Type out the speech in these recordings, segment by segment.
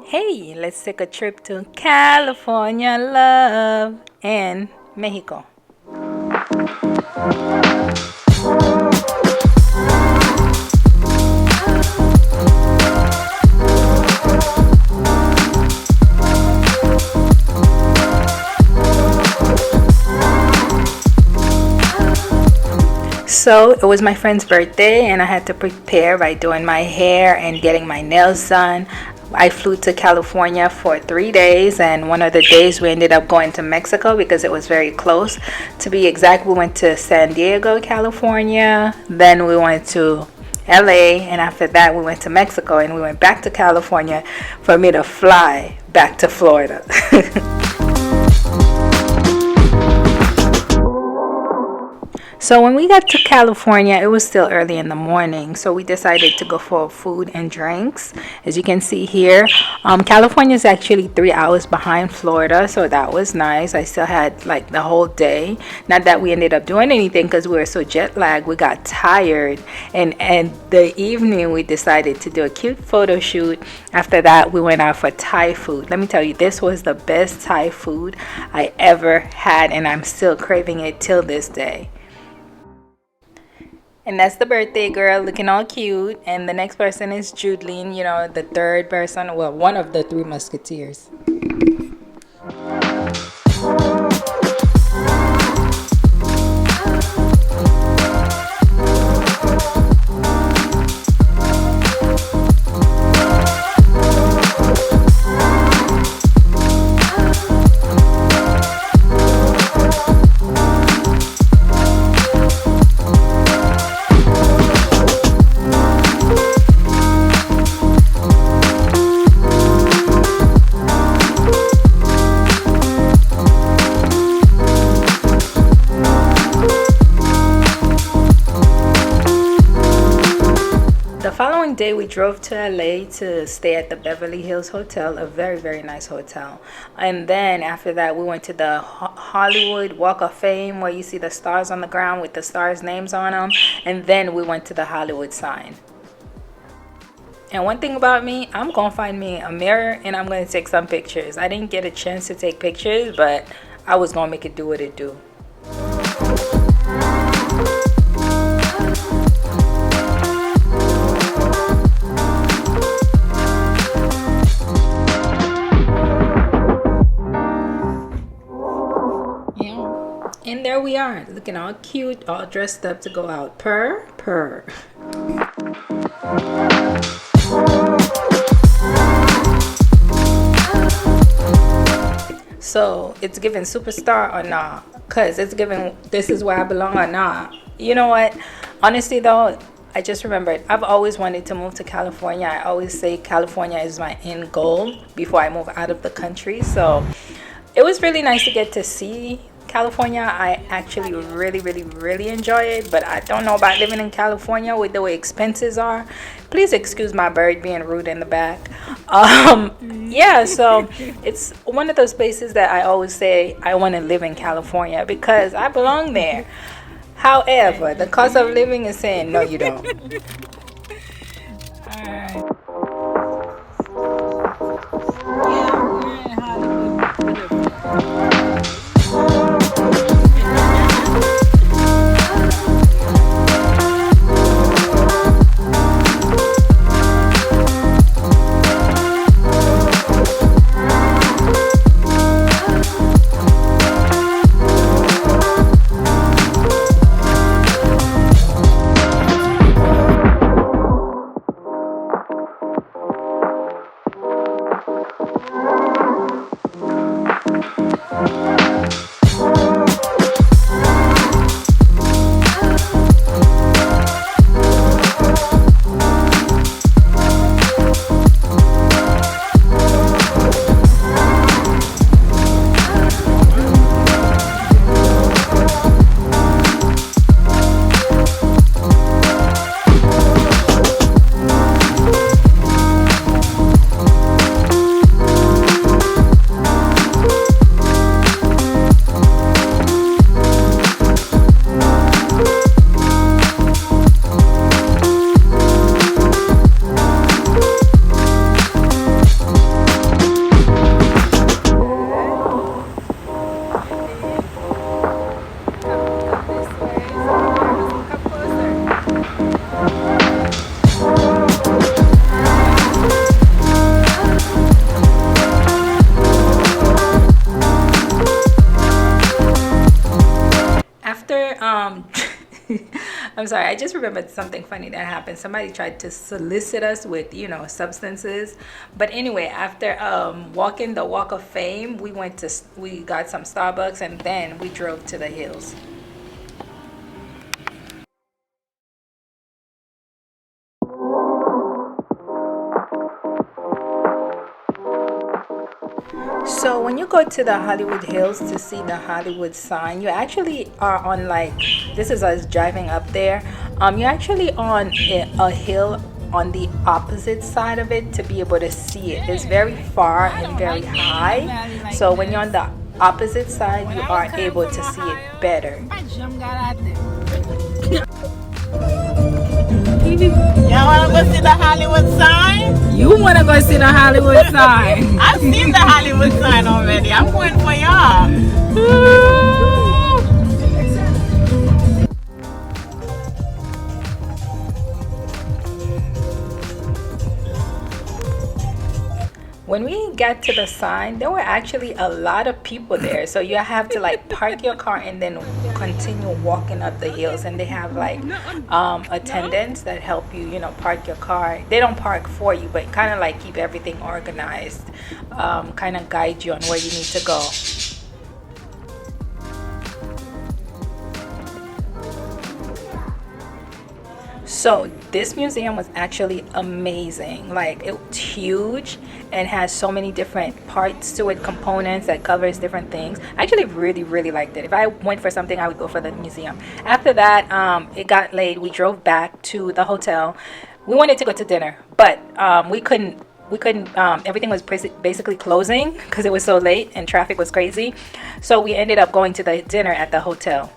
Hey, let's take a trip to California, love, and Mexico. So it was my friend's birthday, and I had to prepare by doing my hair and getting my nails done. I flew to California for 3 days, and one of the days we ended up going to Mexico because it was very close. To be exact, we went to San Diego, California, then we went to LA, and after that, we went to Mexico, and we went back to California for me to fly back to Florida. So when we got to California, it was still early in the morning. So we decided to go for food and drinks. As you can see here, California is actually 3 hours behind Florida. So that was nice. I still had like the whole day. Not that we ended up doing anything because we were so jet lagged. We got tired. And the evening we decided to do a cute photo shoot. After that, we went out for Thai food. Let me tell you, this was the best Thai food I ever had. And I'm still craving it till this day. And that's the birthday girl looking all cute. And the next person is Judeline, the third person, well, one of the three musketeers. The following day, we drove to LA to stay at the Beverly Hills Hotel, a very, very nice hotel. And then after that, we went to the Hollywood Walk of Fame where you see the stars on the ground with the stars' names on them. And then we went to the Hollywood sign. And one thing about me, I'm going to find me a mirror and I'm going to take some pictures. I didn't get a chance to take pictures, but I was going to make it do what it do. And there we are, looking all cute, all dressed up to go out. Purr. So it's giving superstar or nah? Cause it's giving this is where I belong or nah? You know what? Honestly though, I just remembered I've always wanted to move to California. I always say California is my end goal before I move out of the country. So it was really nice to get to see California. I actually really enjoy it, but I don't know about living in California with the way expenses are. Please excuse my bird being rude in the back. Yeah, so it's one of those places that I always say I want to live in California because I belong there. However, the cost of living is saying no, you don't. All right. Yeah, we're in Hollywood. I'm sorry, I just remembered something funny that happened. Somebody tried to solicit us with, substances. But anyway, after walking the Walk of Fame, we got some Starbucks and then we drove to the hills. So when you go to the Hollywood Hills to see the Hollywood sign, you actually are on like this is us driving up there. You're actually on a hill on the opposite side of it to be able to see it. It's very far and very high. So when you're on the opposite side, you are able to see it better. Y'all wanna go see the Hollywood sign? You want to go see the Hollywood sign? I've seen the Hollywood sign already. I'm going for y'all. When we got to the sign, there were actually a lot of people there. So you have to like park your car and then continue walking up the hills. And they have like attendants that help you, park your car. They don't park for you, but kind of like keep everything organized, kind of guide you on where you need to go. So this museum was actually amazing. Like it's huge and has so many different parts to it, components that covers different things. I actually really liked it. If I went for something, I would go for the museum. After that, it got late. We drove back to the hotel. We wanted to go to dinner, but we couldn't. Everything was basically closing because it was so late and traffic was crazy. So we ended up going to the dinner at the hotel.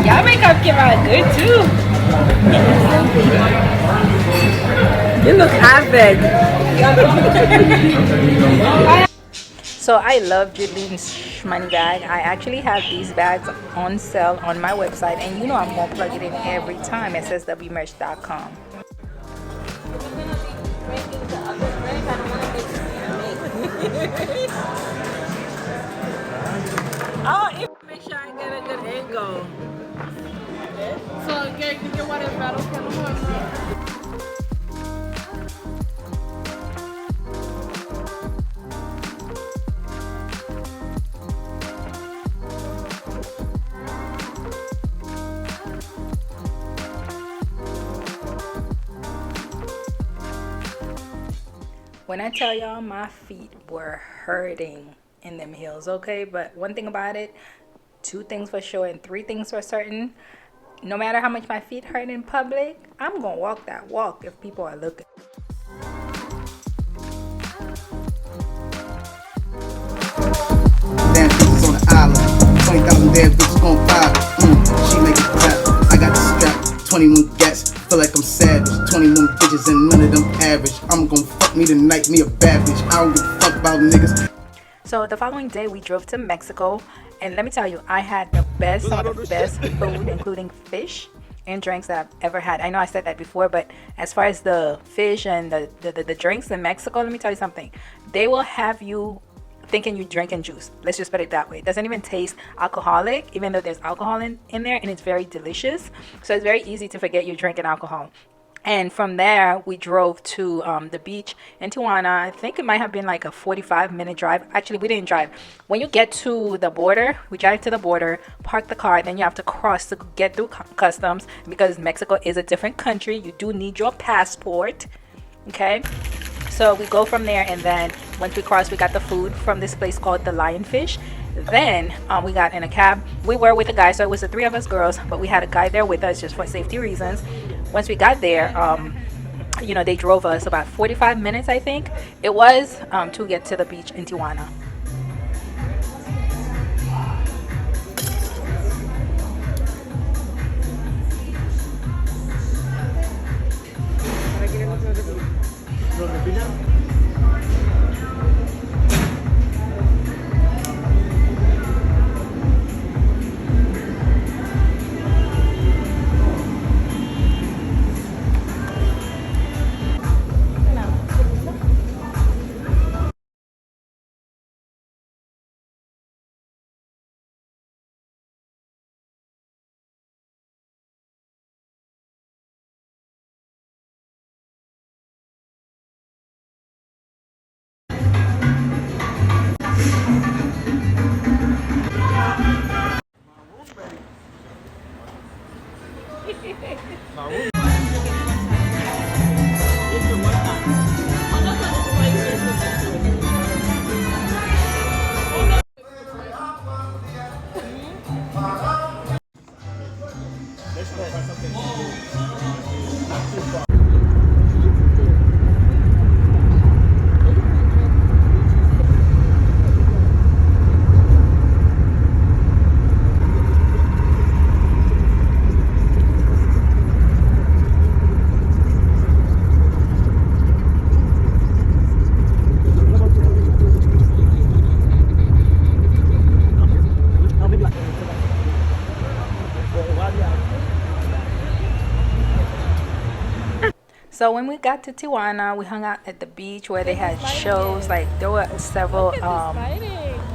Y'all makeup came out good too. You look avid. So I love Julien's money bag. I actually have these bags on sale on my website, and I'm gonna plug it in every time. SSWmerch.com. Oh, make sure I get a good angle. So, get what is battle for When I tell y'all, my feet were hurting in them heels, okay? But one thing about it, two things for sure and three things for certain. No matter how much my feet hurt in public, I'm gonna walk that walk if people are looking. Damn bitches on the island, 20,000 damn bitches gon' buy it. She make it clap. I got the strap, 21 gats. Feel like I'm savage. 21 bitches and none of them average. I'm gon' fuck me tonight, me a bad bitch. I don't give a fuck about niggas. So the following day we drove to Mexico, and let me tell you, I had some of the best food, including fish and drinks that I've ever had. I know I said that before, but as far as the fish and the drinks in Mexico, let me tell you something. They will have you thinking you're drinking juice. Let's just put it that way. It doesn't even taste alcoholic, even though there's alcohol in there, and it's very delicious. So it's very easy to forget you're drinking alcohol. And from there, we drove to the beach in Tijuana. I think it might have been like a 45-minute drive. Actually, we didn't drive. When you get to the border, we drive to the border, park the car, then you have to cross to get through customs because Mexico is a different country. You do need your passport, okay? So we go from there, and then once we cross, we got the food from this place called the Lionfish. Then we got in a cab. We were with a guy, so it was the three of us girls, but we had a guy there with us just for safety reasons. Once we got there, they drove us about 45 minutes, I think it was, to get to the beach in Tijuana. So when we got to Tijuana, we hung out at the beach where they had shows. Like there were several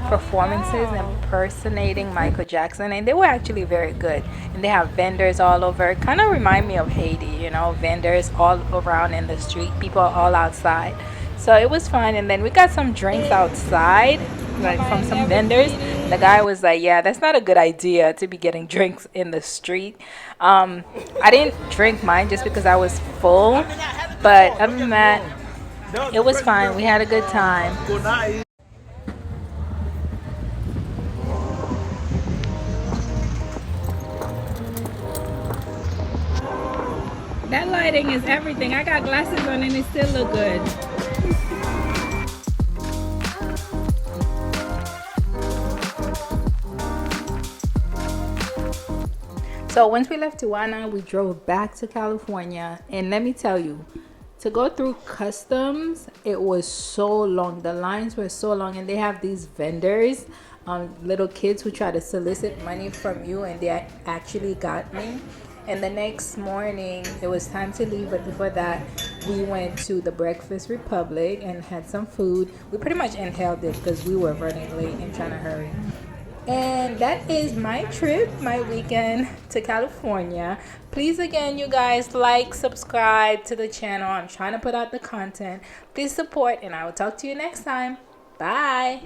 performances impersonating Michael Jackson, and they were actually very good. And they have vendors all over. Kind of remind me of Haiti, you know, vendors all around in the street, people all outside. So it was fun. And then we got some drinks outside, like from some vendors. The guy was like, "Yeah, that's not a good idea to be getting drinks in the street." I didn't drink mine just because I was full, but other than that, it was fine. We had a good time. That lighting is everything. I got glasses on and it still look good. So once we left Tijuana, we drove back to California, and let me tell you, to go through customs, it was so long. The lines were so long, and they have these vendors, little kids who try to solicit money from you, and they actually got me. And the next morning, it was time to leave, but before that, we went to the Breakfast Republic and had some food. We pretty much inhaled it because we were running late and trying to hurry. And that is my trip, my weekend to California. Please, again, you guys, like, subscribe to the channel. I'm trying to put out the content. Please support, and I will talk to you next time. Bye.